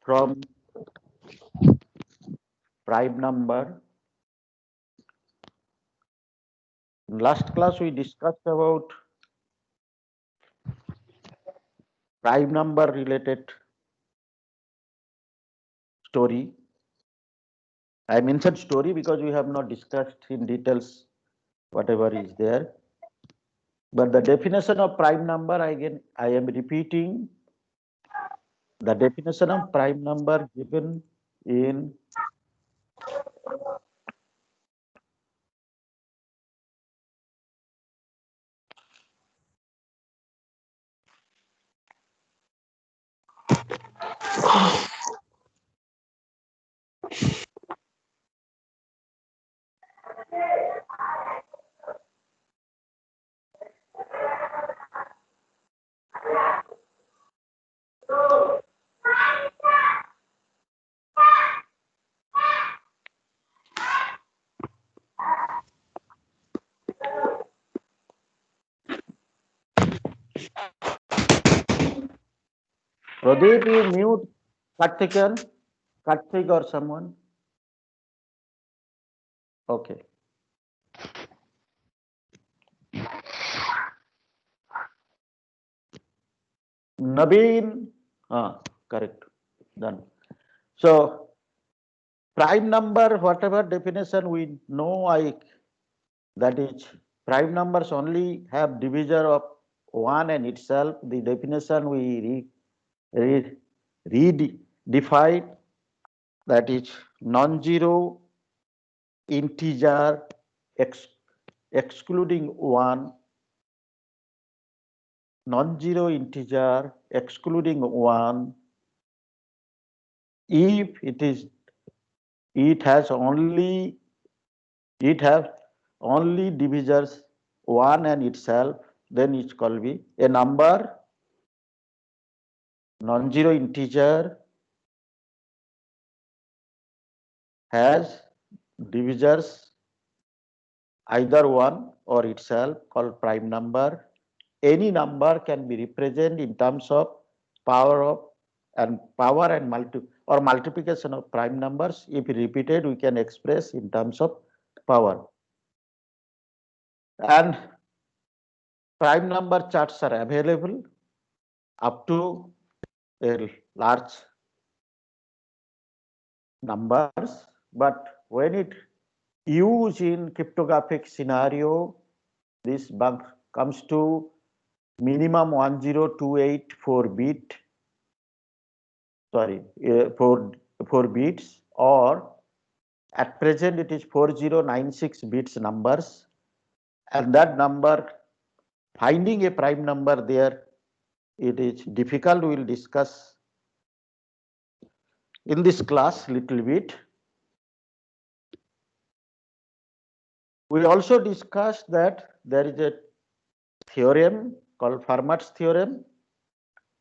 from prime number. In last class we discussed about prime number related story. I mentioned story because we have not discussed in details whatever is there. But the definition of prime number, again, I am repeating the definition of prime number given in Pradeep, you mute Karthik or someone. Okay. Naveen, correct. Done. So prime number, whatever definition we know, that is prime numbers only have divisor of one and itself. The definition we redefine, that is non-zero integer excluding one, non-zero integer excluding one, if it has only divisors one and itself, then it shall be a number non-zero integer has divisors either one or itself, called prime number. Any number can be represented in terms of power and multiplication of prime numbers. If repeated, we can express in terms of power. And prime number charts are available up to a large numbers, but when it used in cryptographic scenario, this bug comes to minimum 10284 bit, sorry, 4 bits, or at present it is 4096 bits numbers, and that number, finding a prime number there, it is difficult. We will discuss in this class little bit. We also discussed that there is a theorem called Fermat's theorem,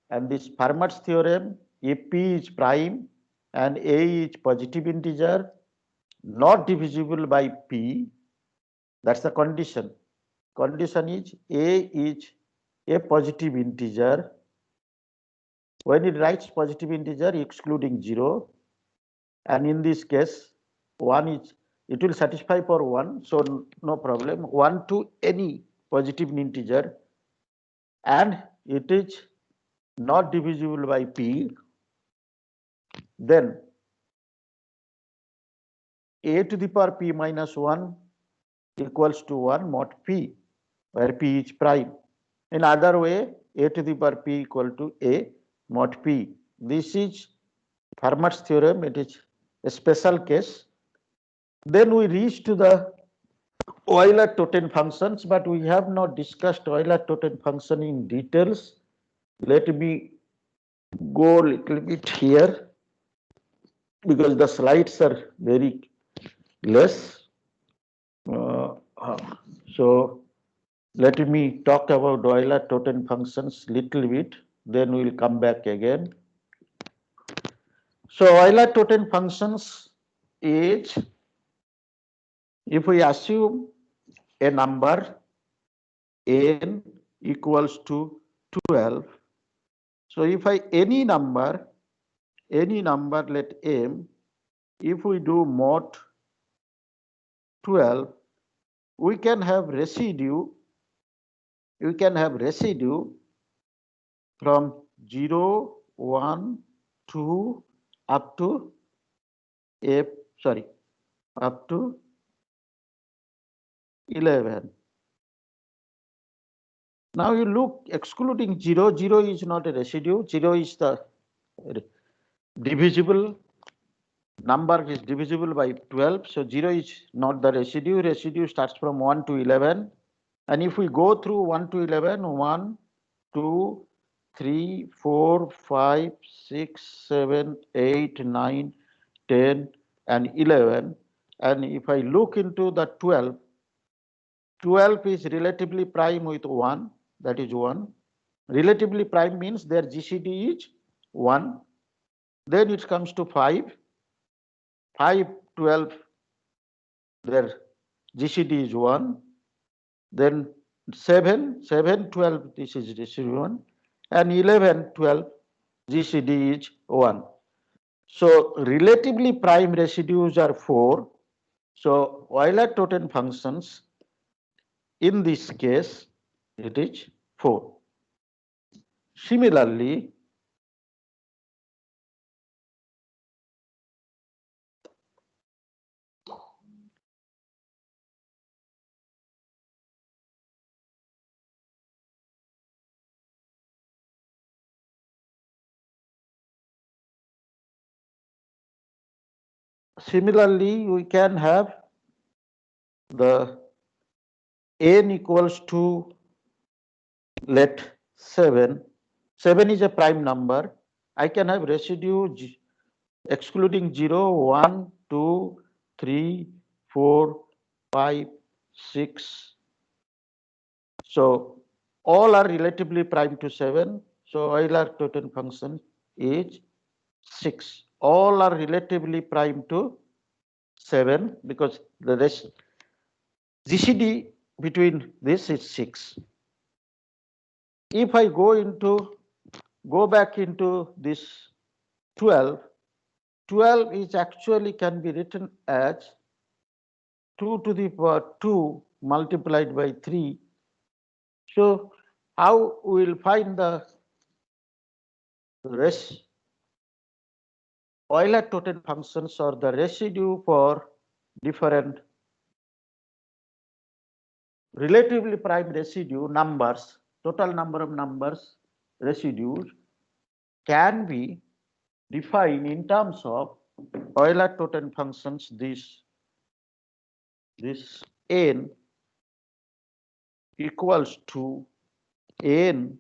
and this Fermat's theorem, if P is prime and A is positive integer not divisible by P, that's the condition. Condition is A is a positive integer. When it writes positive integer excluding 0, and in this case 1 is, it will satisfy for 1, so no problem, 1 to any positive integer, and it is not divisible by P, then a to the power P minus 1 equals to 1 mod P, where P is prime. In other way, a to the power P equal to a mod P. This is Fermat's theorem. It is a special case. Then we reach to the Euler-Toten functions, but we have not discussed Euler-Toten function in details. Let me go a little bit here because the slides are very less. So let me talk about Euler-Toten functions little bit, then we will come back again. So Euler-Toten functions is, if we assume a number n equals to 12, so if any number any number, let m, if we do mod 12, we can have residue from 0, 1, 2 up to up to 11. Now you look excluding 0, 0 is not a residue, 0 is the divisible number is divisible by 12, so 0 is not the residue starts from 1 to 11. And if we go through 1 to 11, 1, 2, 3, 4, 5, 6, 7, 8, 9, 10, and 11, and if I look into the 12, 12 is relatively prime with 1, that is 1. Relatively prime means their GCD is 1. Then it comes to 5. 5, 12, their GCD is 1. Then 7, 12, this is GCD 1. And 11, 12, GCD is 1. So relatively prime residues are 4. So Euler-Toten functions, in this case, it is 4. Similarly, we can have the n equals to, let 7. 7 is a prime number. I can have residue excluding 0, 1, 2, 3, 4, 5, 6. So all are relatively prime to 7. So Euler-Toten function is 6. All are relatively prime to 7 because the rest GCD between this is 6. If I go back into this 12, 12 is actually can be written as 2 to the power 2 multiplied by 3. So how we will find the rest Euler-Toten functions or the residue for different relatively prime residue numbers, total number of numbers, residues can be defined in terms of Euler-Toten functions. This n equals to n,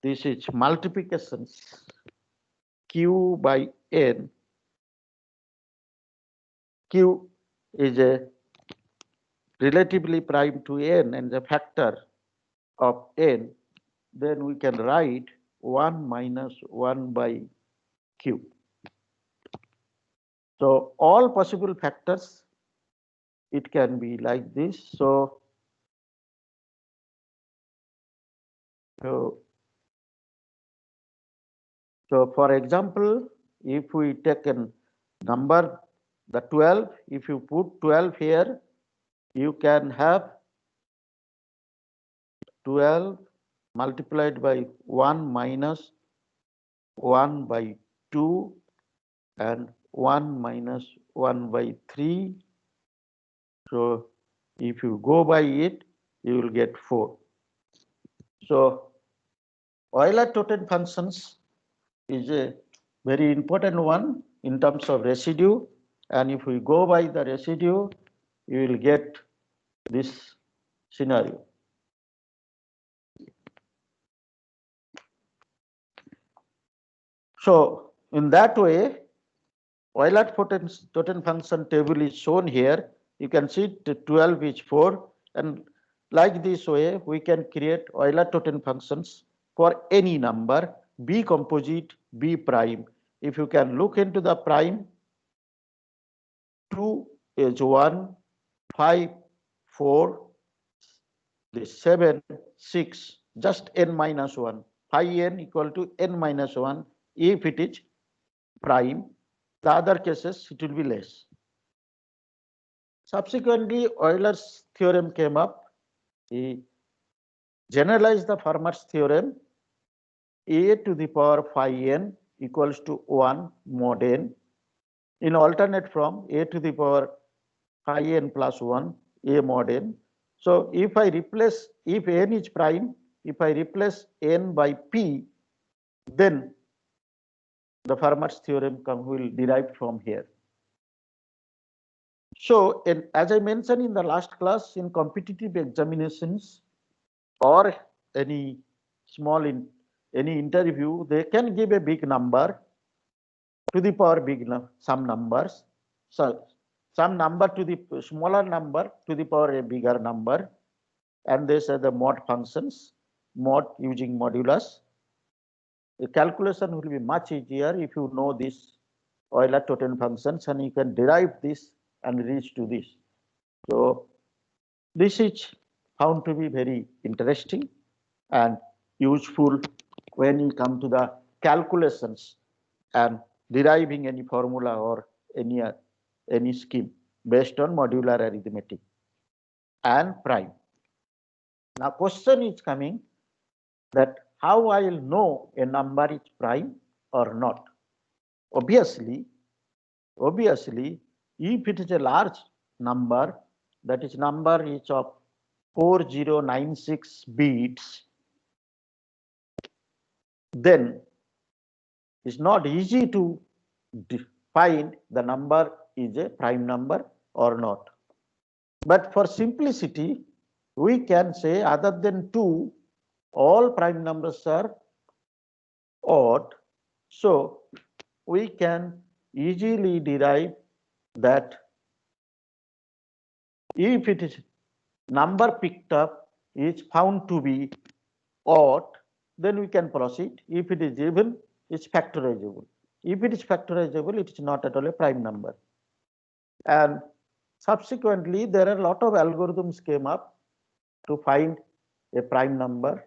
this is multiplications q by n. Q is a relatively prime to n and the factor of n, then we can write 1 minus 1 by q. So all possible factors, it can be like this. So for example, if we take a number, the 12, if you put 12 here, you can have 12 multiplied by 1 minus 1 by 2 and 1 minus 1 by 3. So if you go by it, you will get 4. So Euler-Toten functions is a very important one in terms of residue. And if we go by the residue, you will get this scenario. So in that way, Euler-Toten function table is shown here. You can see 12 is 4, and like this way we can create Euler-Toten functions for any number, B composite, B prime. If you can look into the prime, 2 is 1, 5, 4, this 7, 6, just n minus 1. Phi n equal to n minus 1, if it is prime. The other cases it will be less. Subsequently, Euler's theorem came up. He generalized the Fermat's theorem. A to the power phi n equals to 1 mod n in alternate form a to the power phi n plus 1 a mod n. So if I replace, if n is prime, if I replace n by p, then the Fermat's theorem will derive from here. So as I mentioned in the last class, in competitive examinations or any small any interview, they can give a big number to the power big some numbers. So some number to the smaller number to the power a bigger number, and they say the mod functions, mod using modulus. The calculation will be much easier if you know this Euler-Toten functions, and you can derive this and reach to this. So this is found to be very interesting and useful when you come to the calculations and deriving any formula or any scheme based on modular arithmetic and prime. Now question is coming that how I will know a number is prime or not. Obviously, if it is a large number, that is number is of 4096 bits, then it's not easy to find the number is a prime number or not. But for simplicity, we can say other than 2, all prime numbers are odd. So we can easily derive that if it is number picked up is found to be odd, then we can proceed. If it is even, it's factorizable. If it is factorizable, it is not at all a prime number. And subsequently, there are a lot of algorithms came up to find a prime number.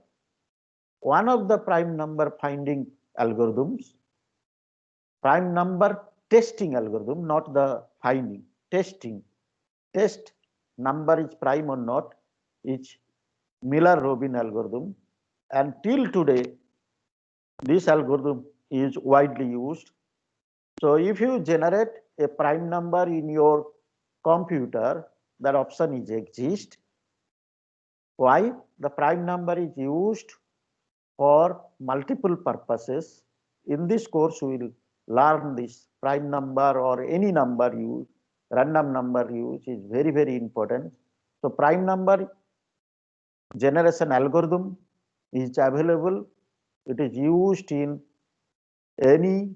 One of the prime number finding algorithms, prime number testing algorithm, not the finding, testing, test number is prime or not, is Miller-Robin algorithm. And till today, this algorithm is widely used. So if you generate a prime number in your computer, that option is exist. Why? The prime number is used for multiple purposes. In this course, we will learn this prime number or any number use, random number use is very, very important. So prime number generation algorithm is available. It is used in any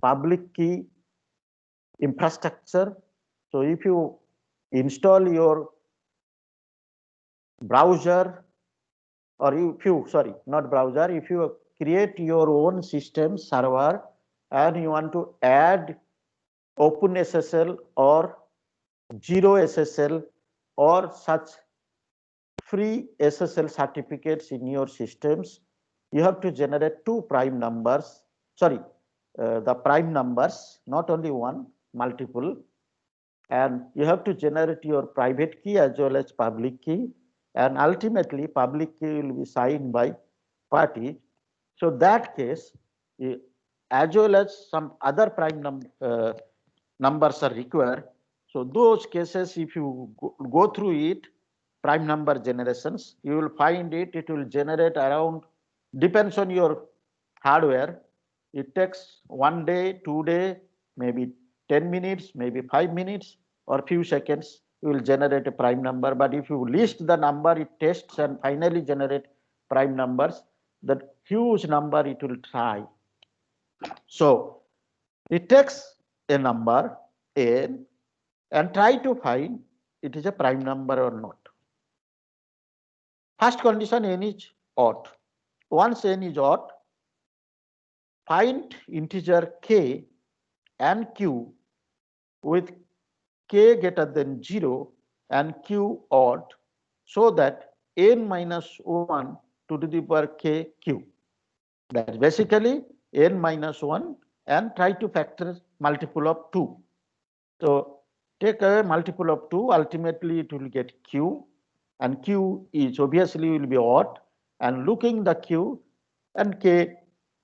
public key infrastructure. So if you install your browser, or if you, sorry, not browser, if you create your own system server and you want to add OpenSSL or Zero SSL or such free SSL certificates in your systems, you have to generate 2 prime numbers, sorry, the prime numbers, not only one, multiple, and you have to generate your private key as well as public key, and ultimately public key will be signed by party. So that case, as well as some other prime numbers are required. So those cases, if you go through it, prime number generations, you will find it will generate around, depends on your hardware. It takes 1 day, 2 days, maybe 10 minutes, maybe 5 minutes or few seconds, you will generate a prime number. But if you list the number, it tests and finally generate prime numbers, that huge number it will try. So it takes a number n and try to find it is a prime number or not. First condition, n is odd. Once n is odd, find integer k and q with k greater than 0 and q odd, so that n minus 1 to the power k q. That basically n minus 1 and try to factor multiple of 2. So take a multiple of 2, ultimately it will get q, and q is obviously will be odd, and looking the q and k,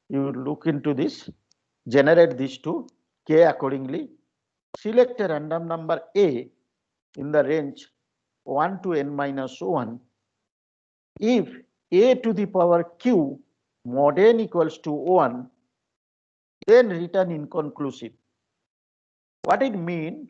you look into this, generate these two, k accordingly, select a random number a in the range 1 to n minus 1. If a to the power q mod n equals to 1, then return inconclusive. What it means?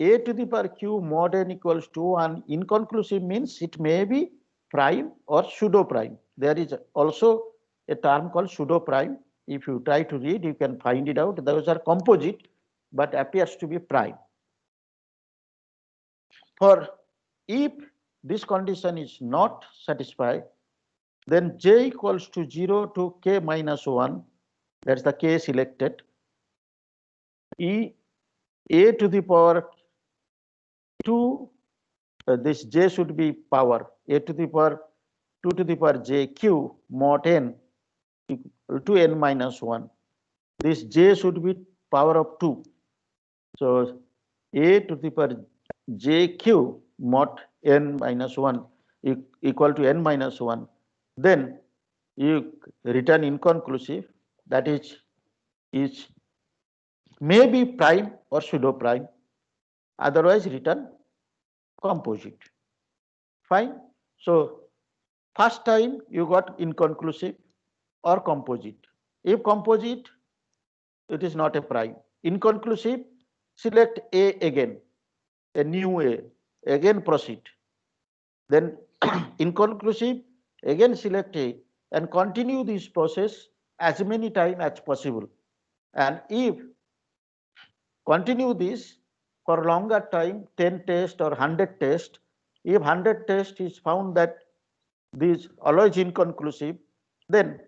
A to the power q mod n equals to 1 inconclusive means it may be prime or pseudo prime. There is also a term called pseudo prime. If you try to read, you can find it out. Those are composite, but appears to be prime. For if this condition is not satisfied, then j equals to 0 to k minus 1, that's the k selected, a to the power 2, this j should be power a to the power 2 to the power j q mod n equal to n minus 1. This j should be power of 2. So a to the power j q mod n minus 1 equal to n minus 1. Then you return inconclusive, that is may be prime or pseudo prime, otherwise return composite. Fine. So first time you got inconclusive or composite. If composite, it is not a prime. Inconclusive, select A again, a new A, again proceed. Then inconclusive, again select A and continue this process as many times as possible. And if continue this for longer time, 10 tests or 100 tests, if 100 tests is found that this always inconclusive, then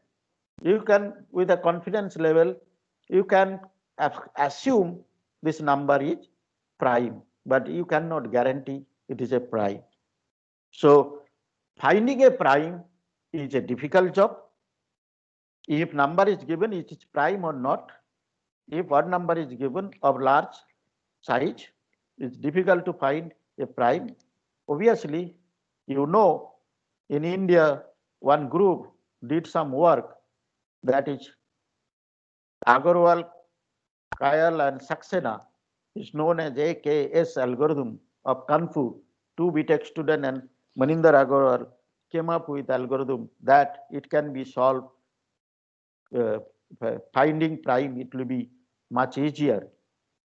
you can, with a confidence level, you can assume this number is prime, but you cannot guarantee it is a prime. So finding a prime is a difficult job. If number is given, it is prime or not. If one number is given of large size, it's difficult to find a prime. Obviously, you know, in India, one group did some work, that is Agarwal, Kayal and Saxena, is known as AKS algorithm of Kung Fu. Two BTech student and Maninder Agarwal came up with algorithm that it can be solved. Finding prime, it will be much easier.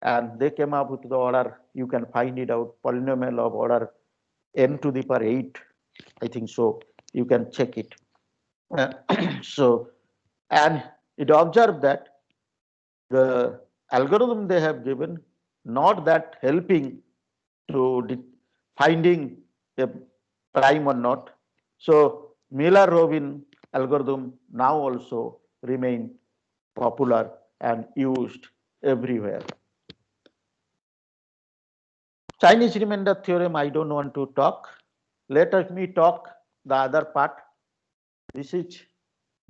And they came up with the order, you can find it out, polynomial of order n to the power 8, I think so. You can check it. So, and it observed that the algorithm they have given, not that helping to finding a prime or not. So Miller-Robin algorithm now also remain popular and used everywhere. Chinese remainder theorem, I don't want to talk. Let me talk the other part. This is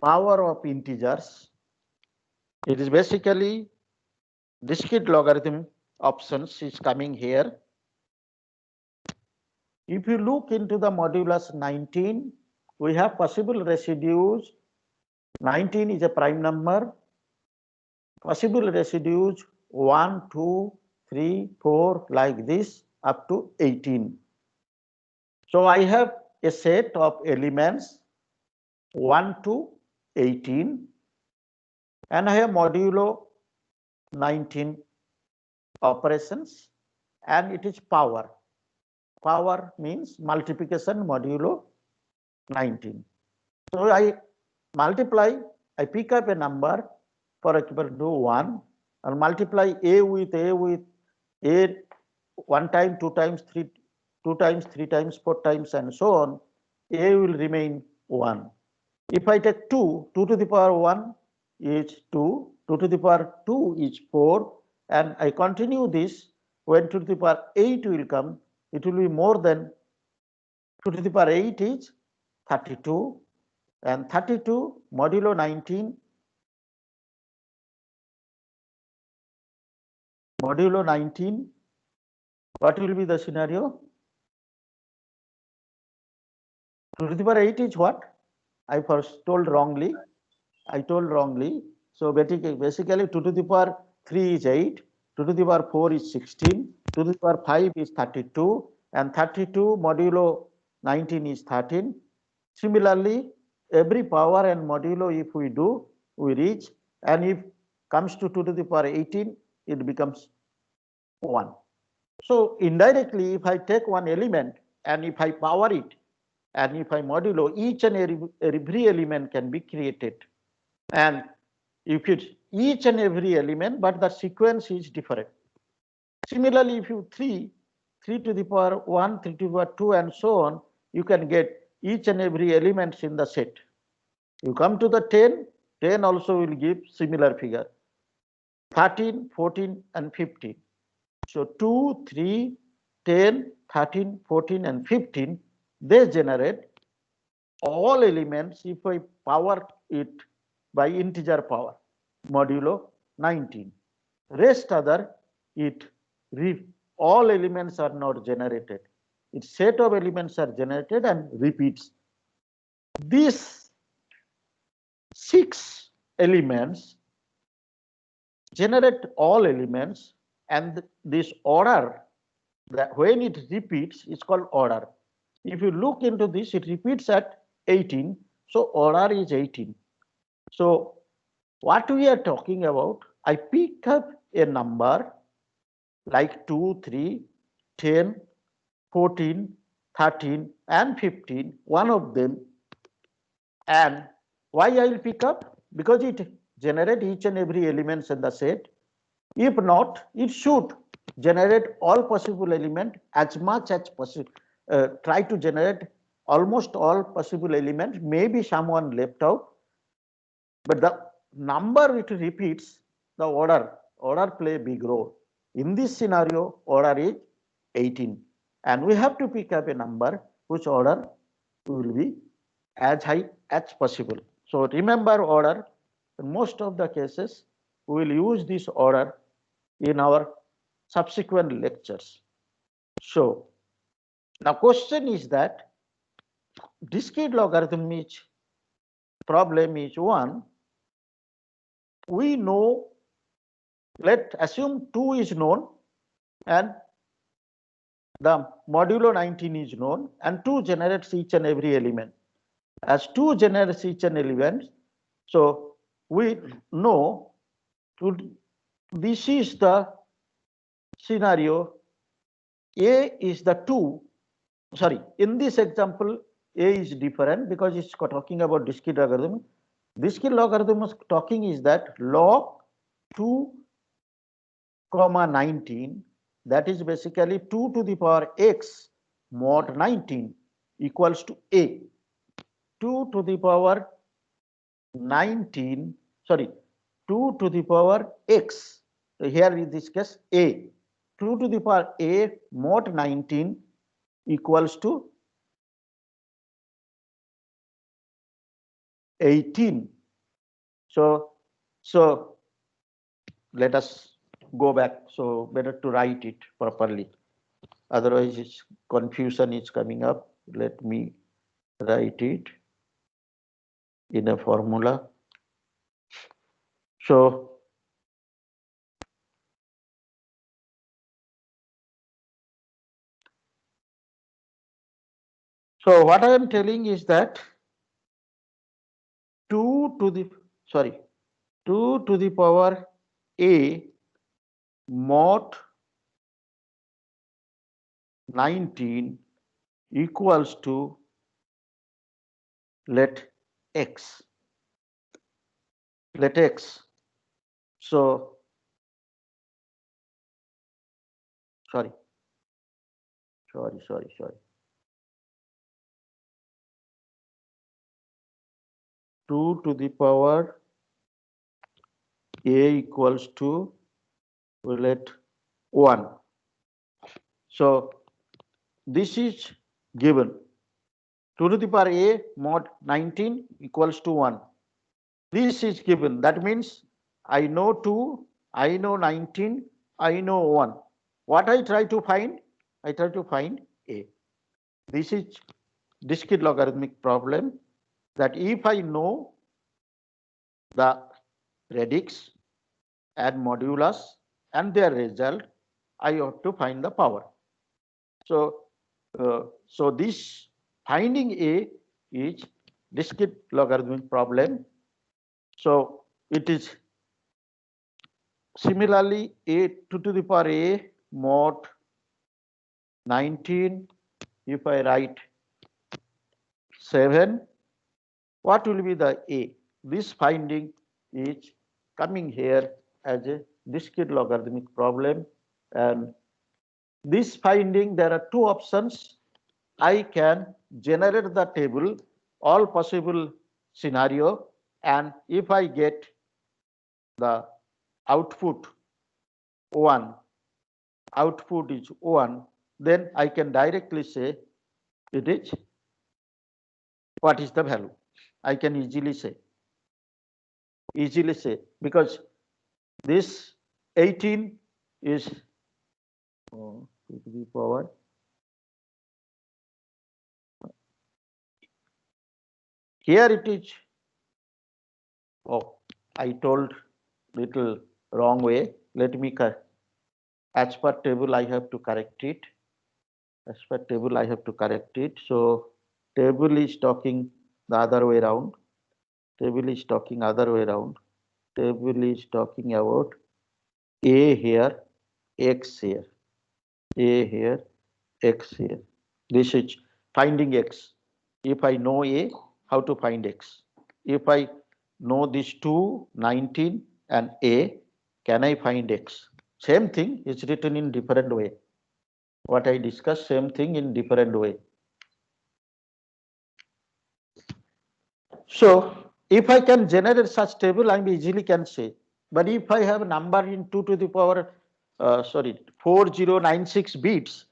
power of integers. It is basically discrete logarithm options is coming here. If you look into the modulus 19, we have possible residues. 19 is a prime number. Possible residues 1, 2, 3, 4, like this up to 18. So I have a set of elements 1 to 18, and I have modulo 19 operations, and it is power. Power means multiplication modulo 19. So I multiply, I pick up a number, for example, 1, and multiply a with a 1 time, 2 times, 3, 2 times, 3 times, 4 times, and so on. A will remain 1. If I take 2, 2 to the power 1 is 2, 2 to the power 2 is 4, and I continue this, when 2 to the power 8 will come, it will be more than 2 to the power 8 is 32, and 32 modulo 19 modulo 19, what will be the scenario? 2 to the power 8 is what? I first told wrongly. So basically 2 to the power 3 is 8, 2 to the power 4 is 16, 2 to the power 5 is 32, and 32 modulo 19 is 13. Similarly, every power and modulo if we do, we reach, and if comes to 2 to the power 18, it becomes 1. So indirectly, if I take one element and if I power it, and if I modulo, each and every element can be created. And if it's each and every element, but the sequence is different. Similarly, if you 3 to the power 1, 3 to the power 2, and so on, you can get each and every element in the set. You come to the 10, 10 also will give similar figure. 13, 14, and 15. So 2, 3, 10, 13, 14, and 15, they generate all elements if I power it by integer power, modulo 19. Rest other, all elements are not generated. Its set of elements are generated and repeats. These 6 elements generate all elements, and this order, that when it repeats, is called order. If you look into this, it repeats at 18, so order is 18. So what we are talking about, I pick up a number like 2, 3, 10, 14, 13, and 15, one of them. And why I will pick up? Because it generates each and every elements in the set. If not, it should generate all possible element as much as possible. Try to generate almost all possible elements. Maybe someone left out, but the number it repeats, the order play a big role. In this scenario, order is 18, and we have to pick up a number whose order will be as high as possible. So remember order. In most of the cases, we will use this order in our subsequent lectures. So now question is that discrete logarithm problem is one. We know, let's assume 2 is known and the modulo 19 is known, and 2 generates each and every element. As 2 generates each and element, so we know this is the scenario. A is the 2. Sorry, in this example, A is different because it's talking about discrete logarithm. Discrete logarithm is talking is that log 2 comma 19, that is basically 2 to the power x mod 19 equals to A. 2 to the power 19, sorry, 2 to the power x. So here in this case A. 2 to the power A mod 19 equals to 18. So let us go back. So better to write it properly. Otherwise, confusion is coming up. Let me write it in a formula. So what I am telling is that 2 to the power A mod 19 equals to let x. So sorry. 2 to the power A equals to, let 1. So this is given. 2 to the power A mod 19 equals to 1. This is given. That means I know 2, I know 19, I know 1. What I try to find? I try to find A. This is discrete logarithmic problem, that if I know the radix and modulus and their result, I have to find the power. So this finding A is discrete logarithmic problem. So it is similarly A 2 to the power A mod 19. If I write 7, what will be the A? This finding is coming here as a discrete logarithmic problem, and this finding, there are 2 options. I can generate the table, all possible scenario, and if I get the output 1, output is 1, then I can directly say it is, what is the value? I can easily say, because this 18 is 2 to the power. Here it is. Oh, I told little wrong way. Let me as per table I have to correct it. As per table I have to correct it. So table is talking the other way around. Table is talking other way around. Table is talking about A here, X here. A here, X here. This is finding X. If I know A, how to find X? If I know these two, 19 and A, can I find X? Same thing is written in different way. What I discussed, same thing in different way. So if I can generate such table, I easily can say. But if I have a number in 2 to the power, 4096 bits,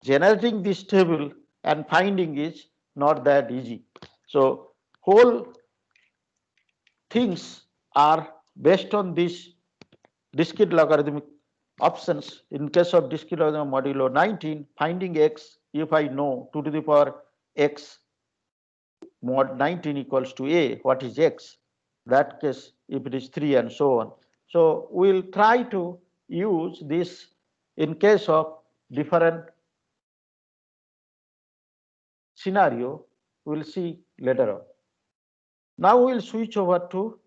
generating this table and finding is not that easy. So whole things are based on these discrete logarithmic options. In case of discrete logarithm modulo 19, finding x, if I know 2 to the power x mod 19 equals to a, what is x? That case, if it is 3 and so on. So we'll try to use this in case of different scenario. We'll see later on. Now we'll switch over to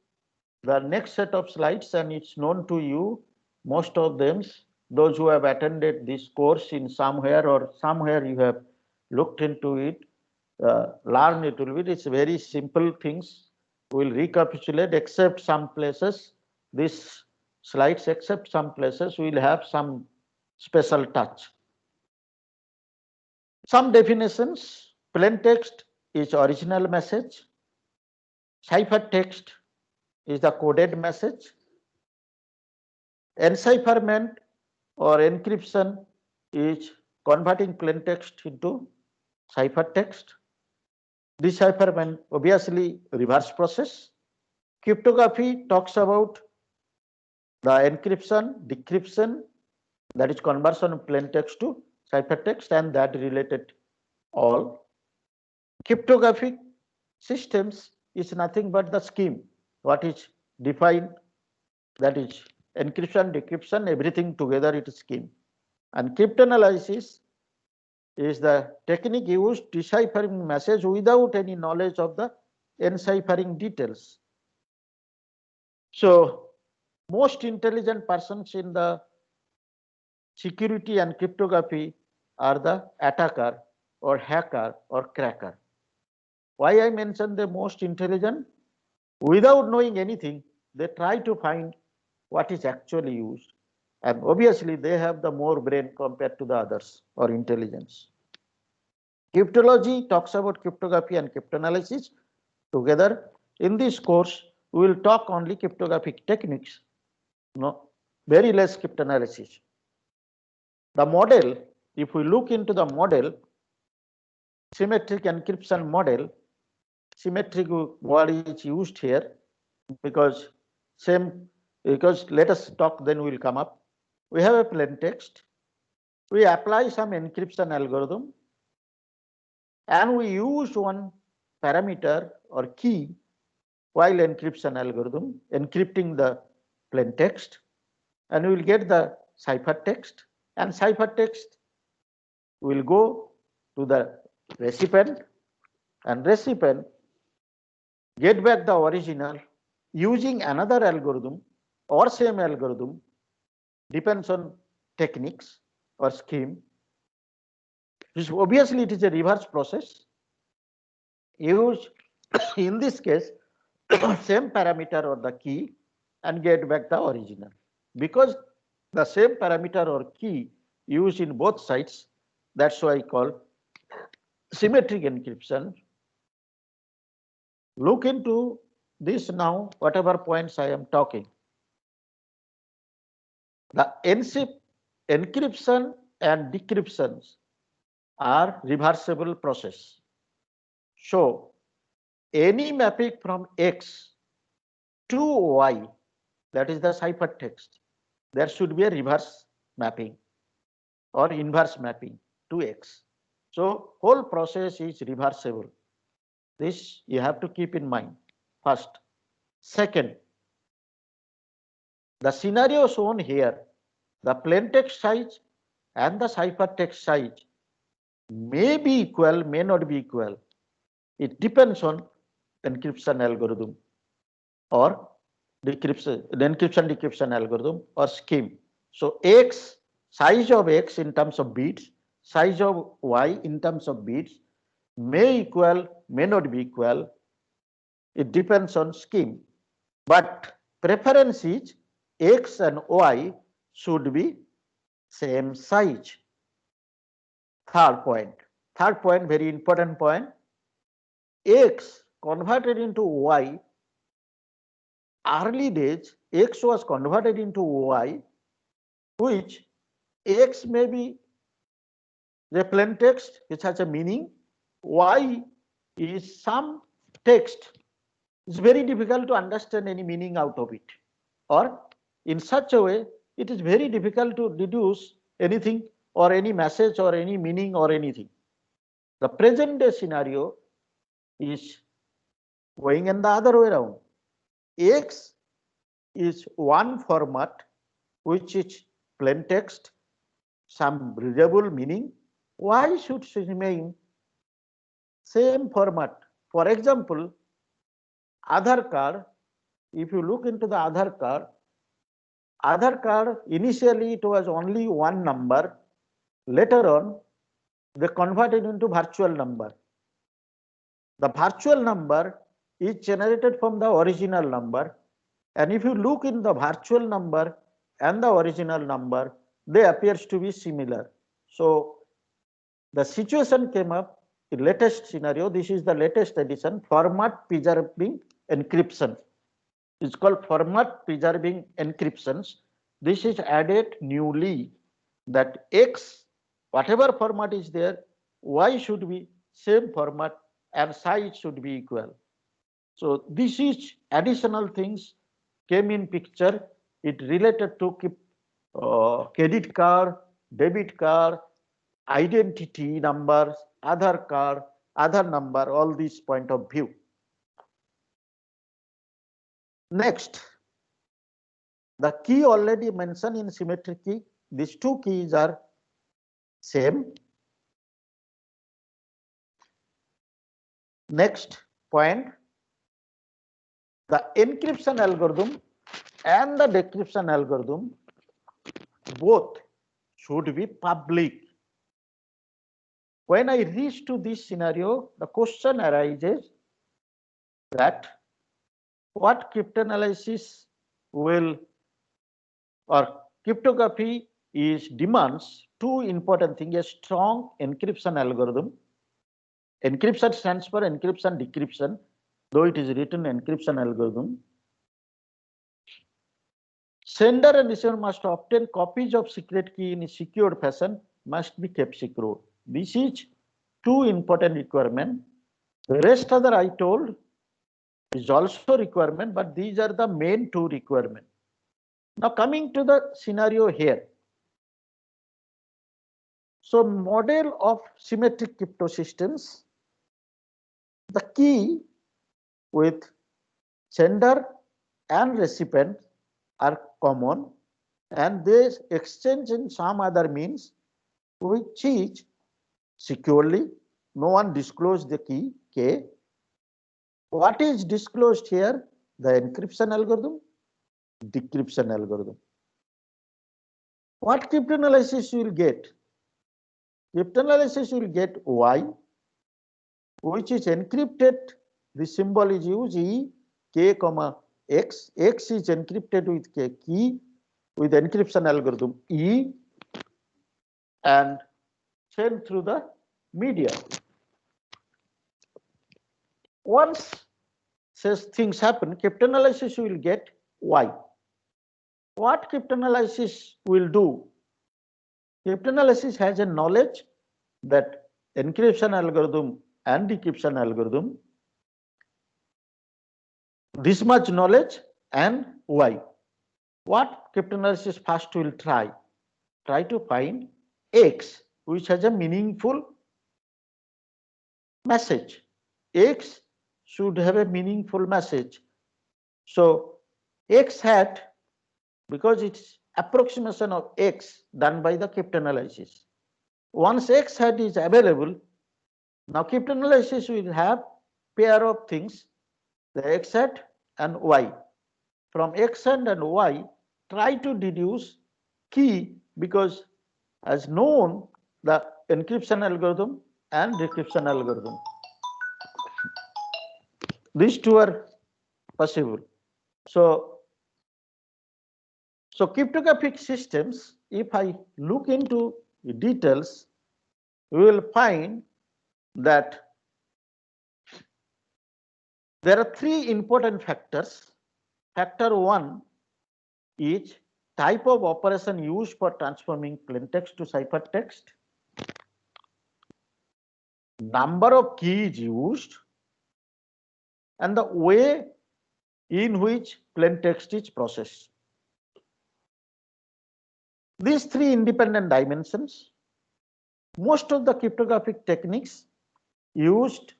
the next set of slides, and it's known to you, most of them, those who have attended this course in somewhere or somewhere you have looked into it, learn it will be. It's very simple things. We'll recapitulate, except some places, these slides, except some places, will have some special touch. Some definitions: plain text is original message. Ciphertext is the coded message. Encipherment or encryption is converting plain text into ciphertext. Decipherment, obviously, reverse process. Cryptography talks about the encryption, decryption, that is conversion of plain text to ciphertext, and that related all. Cryptographic systems is nothing but the scheme, what is defined, that is encryption, decryption, everything together it is scheme. And cryptanalysis is the technique used deciphering message without any knowledge of the enciphering details. So most intelligent persons in the security and cryptography are the attacker or hacker or cracker. Why I mention the most intelligent? Without knowing anything, they try to find what is actually used. And obviously, they have the more brain compared to the others, or intelligence. Cryptology talks about cryptography and cryptanalysis together. In this course, we will talk only cryptographic techniques, no, very less cryptanalysis. The model, if we look into the model, symmetric encryption model, symmetric word is used here because let us talk, then we'll come up. we have a plain text, we apply some encryption algorithm, and we use one parameter or key while encryption algorithm encrypting the plain text, and we will get the ciphertext, and ciphertext will go to the recipient, and recipient get back the original using another algorithm or same algorithm, depends on techniques or scheme. Obviously, it is a reverse process. Use in this case same parameter or the key and get back the original. Because the same parameter or key used in both sides, that's why I call symmetric encryption. Look into this now, whatever points I am talking. The encryption and decryptions are reversible process. So any mapping from X to Y, that is the ciphertext, there should be a reverse mapping or inverse mapping to X. So whole process is reversible. This you have to keep in mind first. Second, the scenario shown here, the plain text size and the ciphertext size may be equal, may not be equal. It depends on encryption algorithm or encryption-decryption algorithm or scheme. So X, size of X in terms of bits, size of Y in terms of bits may equal, may not be equal. It depends on scheme. But preference is X and Y should be same size. Third point, very important point. X converted into Y, early days X was converted into Y, which X may be the plain text which has a meaning, Y is some text. It's very difficult to understand any meaning out of it, or in such a way it is very difficult to deduce anything or any message or any meaning or anything. The present day scenario is going in the other way around. X is one format which is plain text, some readable meaning. Y should remain same format. For example, Aadhaar card, if you look into the Aadhaar card initially it was only one number, later on they converted into virtual number. The virtual number is generated from the original number, and if you look in the virtual number and the original number, they appears to be similar. So the situation came up in latest scenario. This is the latest edition, format preserving encryption. It's called format preserving encryptions. This is added newly, that X, whatever format is there, Y should be same format and size should be equal. So this is additional things came in picture. It related to keep credit card, debit card, identity numbers, Aadhaar card, Aadhaar number, all these point of view. Next, the key already mentioned in symmetric key, these two keys are same. Next point, the encryption algorithm and the decryption algorithm both should be public. When I reach to this scenario, the question arises that what cryptanalysis will, or cryptography is demands two important things: a strong encryption algorithm. Encryption stands for encryption decryption, though it is written encryption algorithm. Sender and receiver must obtain copies of secret key in a secured fashion, must be kept secure. This is two important requirement. The rest other I told is also requirement, but these are the main two requirement. Now coming to the scenario here, So model of symmetric cryptosystems, the key with sender and recipient are common and they exchange in some other means which is securely. No one disclosed the key K. What is disclosed here? The encryption algorithm, decryption algorithm. What cryptanalysis you will get? Cryptanalysis will get Y, which is encrypted. The symbol is used E, K, comma X. X is encrypted with K key with encryption algorithm E and sent through the media. Once such things happen, cryptanalysis will get Y. What cryptanalysis will do? Cryptanalysis has a knowledge that encryption algorithm and decryption algorithm, this much knowledge and Y. What cryptanalysis first will try? Try to find X, which has a meaningful message. X should have a meaningful message. So X hat, because it's approximation of X done by the cryptanalysis. Once X hat is available, now cryptanalysis will have pair of things, the X hat and Y. From X hat and Y, try to deduce key because as known the encryption algorithm and decryption algorithm. These two are possible. So cryptographic systems, if I look into the details, we will find that there are three important factors. Factor one is type of operation used for transforming plaintext to ciphertext, number of keys used, and the way in which plaintext is processed. These three independent dimensions, most of the cryptographic techniques used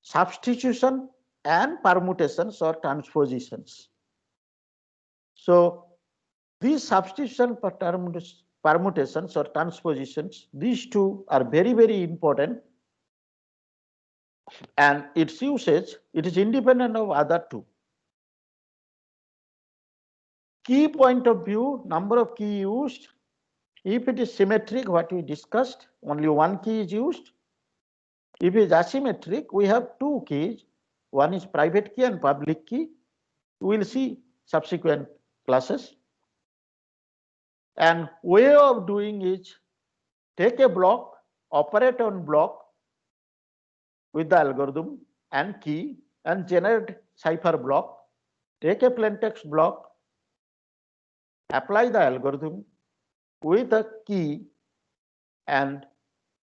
substitution and permutations or transpositions. So these substitution permutations or transpositions, these two are very, very important, and its usage, it is independent of other two. Key point of view, number of key used. If it is symmetric, what we discussed, only one key is used. If it is asymmetric, we have two keys. One is private key and public key. We will see subsequent classes. And way of doing is take a block, operate on block with the algorithm and key and generate cipher block. Take a plaintext block, apply the algorithm with a key and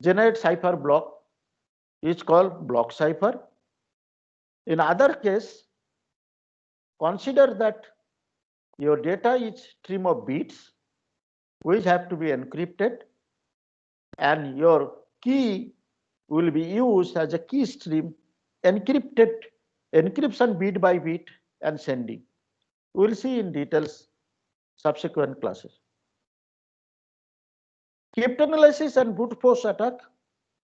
generate cipher block is called block cipher. In other case, consider that your data is stream of bits which have to be encrypted and your key will be used as a key stream encrypted, encryption bit by bit and sending. We will see in details subsequent classes. Cryptanalysis and brute force attack,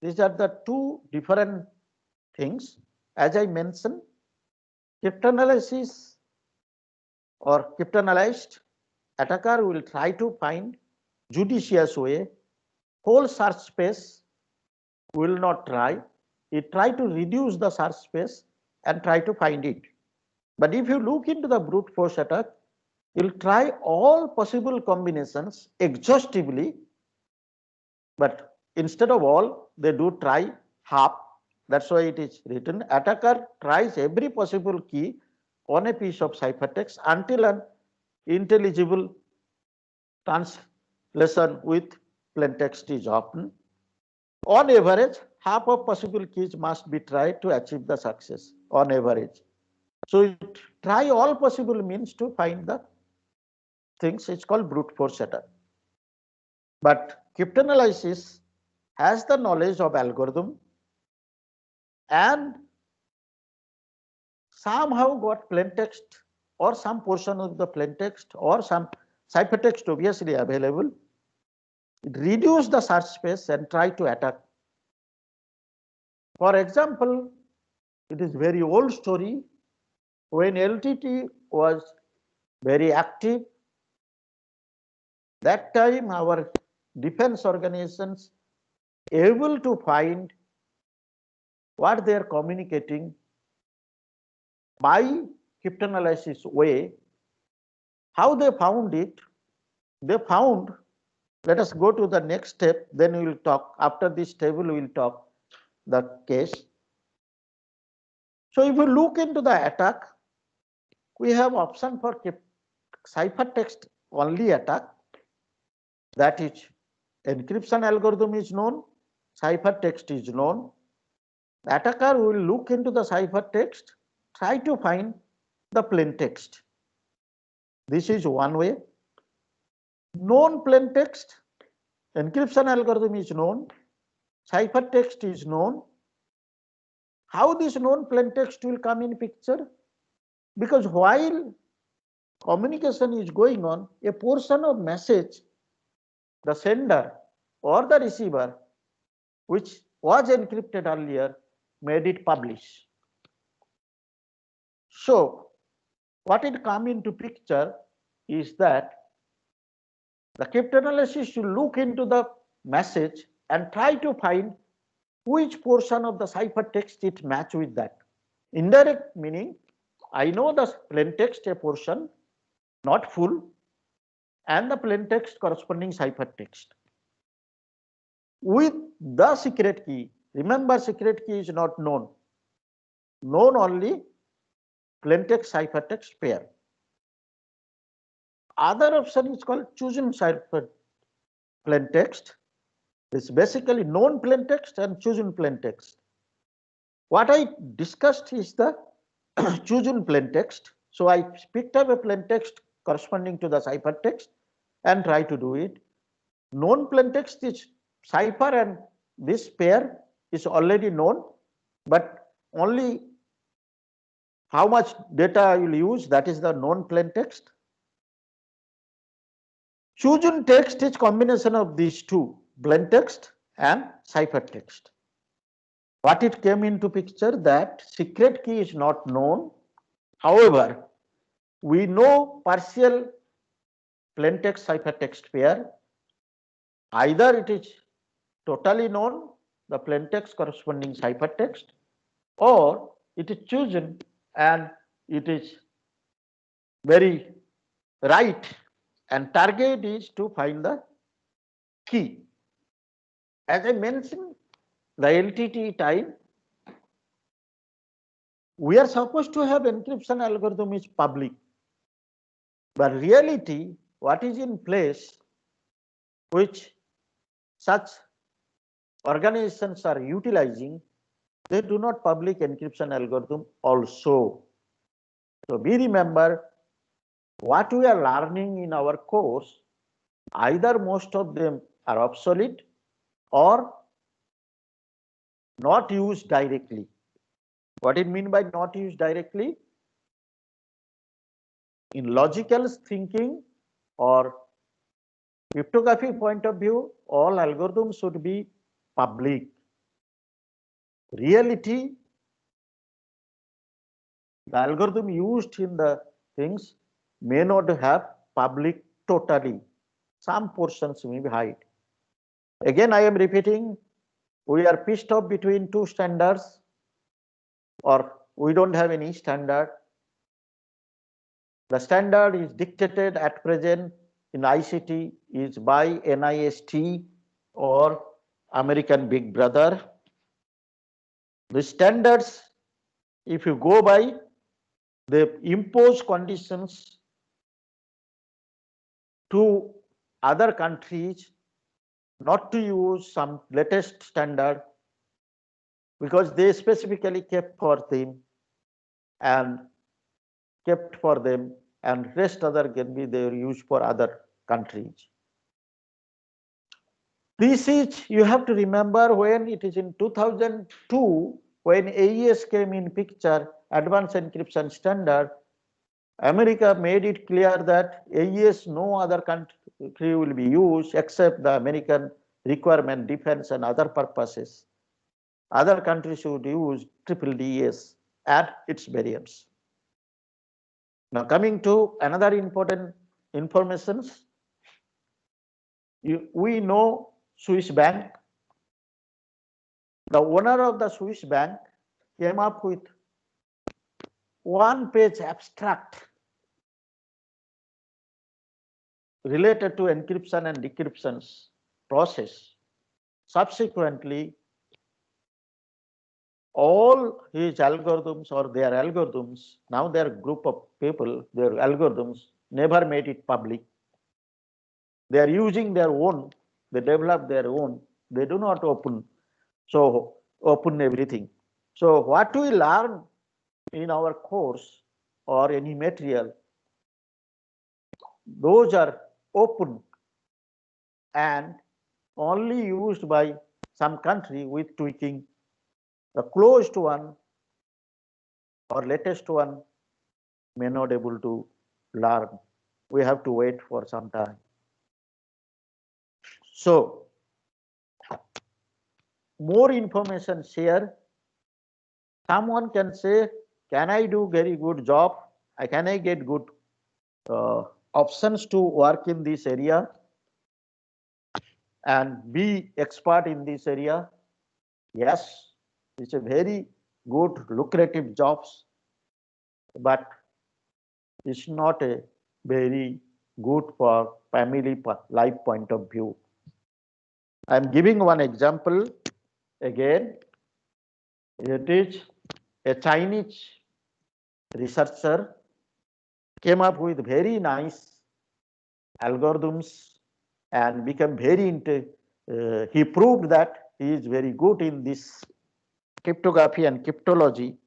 these are the two different things. As I mentioned, cryptanalysis or cryptanalyzed attacker will try to find judicious way. Whole search space will not try. It try to reduce the search space and try to find it. But if you look into the brute force attack, you'll try all possible combinations exhaustively, but instead of all, they do try half. That's why it is written, attacker tries every possible key on a piece of ciphertext until an intelligible translation with plaintext is obtained. On average, half of possible keys must be tried to achieve the success on average. So try all possible means to find the things. It's called brute force attack. But cryptanalysis has the knowledge of algorithm and somehow got plain text or some portion of the plain text or some ciphertext obviously available. It reduce the search space and try to attack. For example, it is very old story when LTT was very active. That time our defense organizations able to find what they are communicating by cryptanalysis way. How they found it? They found, let us go to the next step, then we will talk. After this table, we will talk the case. So if we look into the attack, we have option for ciphertext only attack. That is, encryption algorithm is known, ciphertext is known. The attacker will look into the ciphertext, try to find the plain text. This is one way. Known plain text, encryption algorithm is known, ciphertext is known. How this known plain text will come in picture? Because while communication is going on, a portion of message, the sender or the receiver, which was encrypted earlier, made it publish. So what it come into picture is that the cryptanalysis should look into the message and try to find which portion of the ciphertext it match with that. Indirect meaning, I know the plain text a portion, not full, and the plain text corresponding ciphertext. With the secret key, remember secret key is not known. Known only plain text ciphertext pair. Other option is called chosen cipher plain text. It's basically known plain text and chosen plain text. What I discussed is the chosen plain text. So I picked up a plain text corresponding to the ciphertext and try to do it. Known plain text is cipher and this pair is already known, but only how much data you will use, that is the known plain text. Chosen text is combination of these two, plain text and ciphertext. What it came into picture that secret key is not known. However, we know partial plain text ciphertext pair. Either it is totally known, the plain text corresponding ciphertext, or it is chosen and it is very right, and target is to find the key. As I mentioned, the LTT time, we are supposed to have encryption algorithm is public, but reality, what is in place, which such organizations are utilizing, they do not public encryption algorithm also. So we remember what we are learning in our course, either most of them are obsolete or not used directly. What it mean by not used directly? In logical thinking or cryptography point of view, all algorithms should be public. Reality, the algorithm used in the things may not have public totally. Some portions may be hide. Again, I am repeating, we are pissed off between two standards, or we don't have any standard. The standard is dictated at present in ICT is by NIST or American Big Brother. The standards, if you go by, they impose conditions to other countries not to use some latest standard because they specifically kept for them and rest other can be they are used for other countries. This is, you have to remember, when it is in 2002, when AES came in picture, Advanced Encryption Standard, America made it clear that AES no other country will be used except the American requirement, defense and other purposes. Other countries should use triple DES at its variants. Now coming to another important informations, we know Swiss Bank. The owner of the Swiss Bank came up with one-page abstract related to encryption and decryption process. Subsequently, all his algorithms or their algorithms, now they are a group of people, their algorithms never made it public. They are using their own, they develop their own, they do not open, so open everything. So what we learn in our course or any material, those are open and only used by some country with tweaking. The closed one or latest one may not able to learn. We have to wait for some time. So more information share. Someone can say, can I do very good job? Can I get good options to work in this area and be expert in this area? Yes, it's a very good lucrative jobs, but it's not a very good for family life point of view. I'm giving one example again. It is a Chinese researcher came up with very nice algorithms and become very into, he proved that he is very good in this cryptography and cryptology.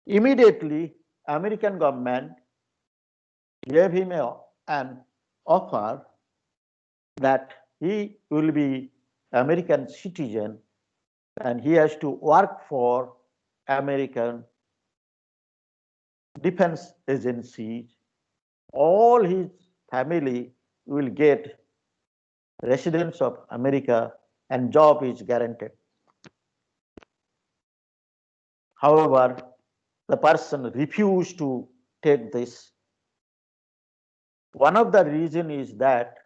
Immediately, American government gave him an offer that he will be American citizen and he has to work for American defense agencies. All his family will get residence of America and job is guaranteed. However, the person refused to take this. One of the reason is that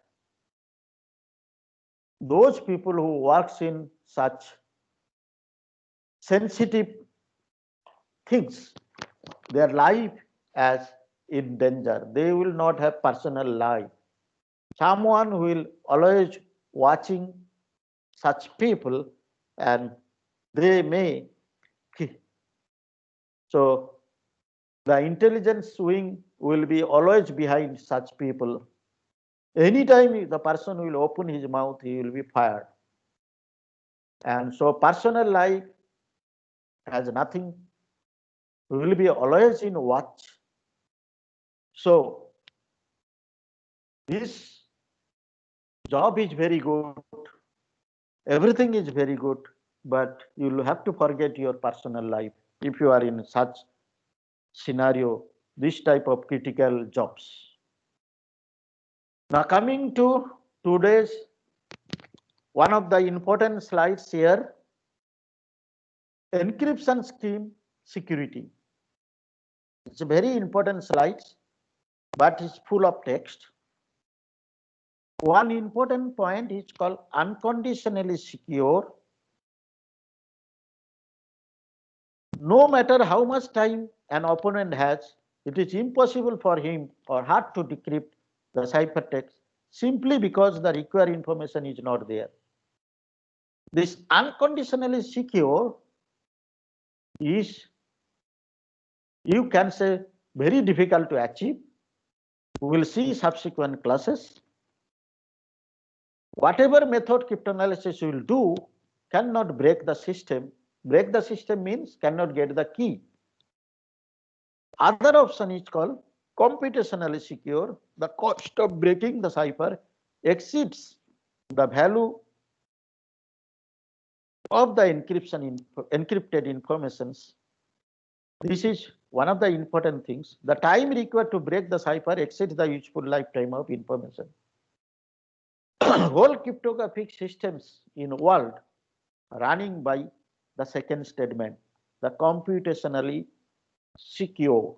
those people who works in such sensitive things, their life as in danger. They will not have personal life. Someone who will always watching such people and they may. So the intelligence wing will be always behind such people. Anytime the person will open his mouth, he will be fired. And so personal life has nothing, will be always in watch. So this job is very good, everything is very good, but you will have to forget your personal life if you are in such scenario, this type of critical jobs. Now coming to today's one of the important slides here, encryption scheme security. It's a very important slide, but it's full of text. One important point is called unconditionally secure. No matter how much time an opponent has, it is impossible for him or her to decrypt the ciphertext simply because the required information is not there. This unconditionally secure is, you can say, very difficult to achieve. We will see subsequent classes. Whatever method cryptanalysis will do cannot break the system. Break the system means cannot get the key. Other option is called computationally secure. The cost of breaking the cipher exceeds the value of the encrypted informations. This is one of the important things. The time required to break the cipher exceeds the useful lifetime of information. Whole cryptographic systems in world running by the second statement, the computationally secure.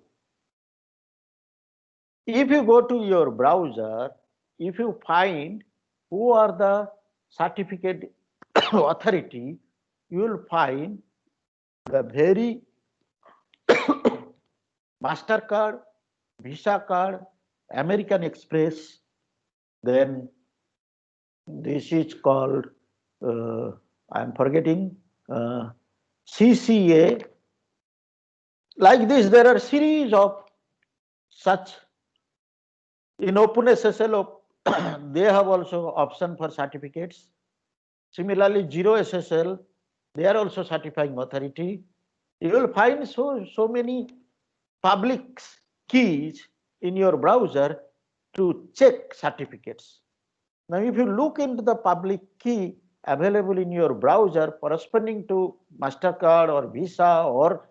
If you go to your browser, if you find who are the certificate authority, you will find the very MasterCard, Visa card, American Express, then this is called, I'm forgetting, CCA. Like this, there are series of such. In OpenSSL, they have also option for certificates. Similarly, Zero SSL, they are also certifying authority. You will find so many public keys in your browser to check certificates. Now, if you look into the public key available in your browser corresponding to MasterCard or Visa or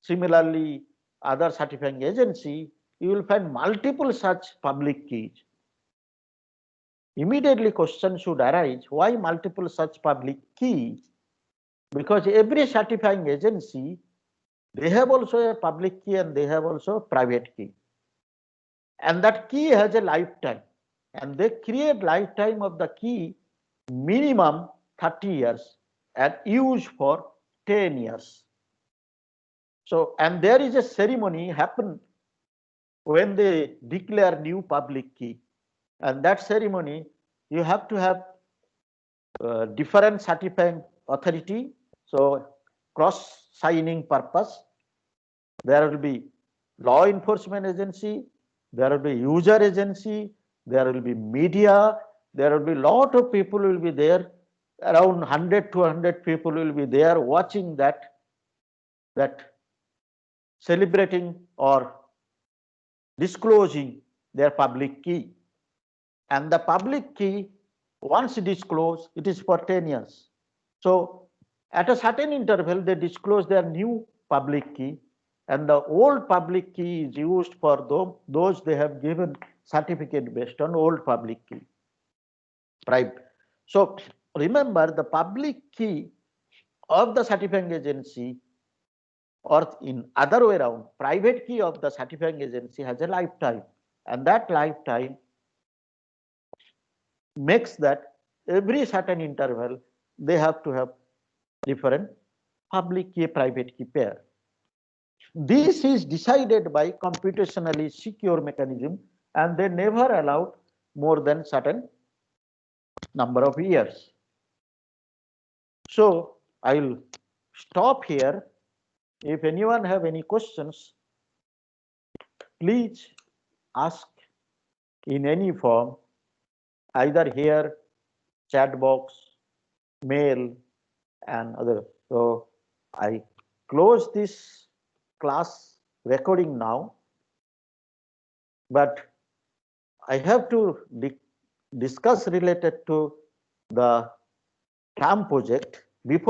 similarly other certifying agency, you will find multiple such public keys. Immediately question should arise, why multiple such public keys? Because every certifying agency, they have also a public key and they have also a private key. And that key has a lifetime. And they create lifetime of the key minimum 30 years and use for 10 years. So, and there is a ceremony happen when they declare new public key. And that ceremony, you have to have different certifying authority. So, cross signing purpose. There will be law enforcement agency, there will be user agency, there will be media, there will be lot of people will be there, around 100 to 100 people will be there watching that celebrating or disclosing their public key. And the public key, once disclosed, it is for 10 years. So at a certain interval, they disclose their new public key, and the old public key is used for those they have given certificate based on old public key. Right. So remember, the public key of the certifying agency, or in other way around, private key of the certifying agency has a lifetime, and that lifetime makes that every certain interval they have to have different public key, private key pair. This is decided by computationally secure mechanism, and they never allowed more than certain number of years. So I will stop here. If anyone have any questions, please ask in any form, either here, chat box, mail, and other. So I close this class recording now, but I have to discuss related to the CAM project before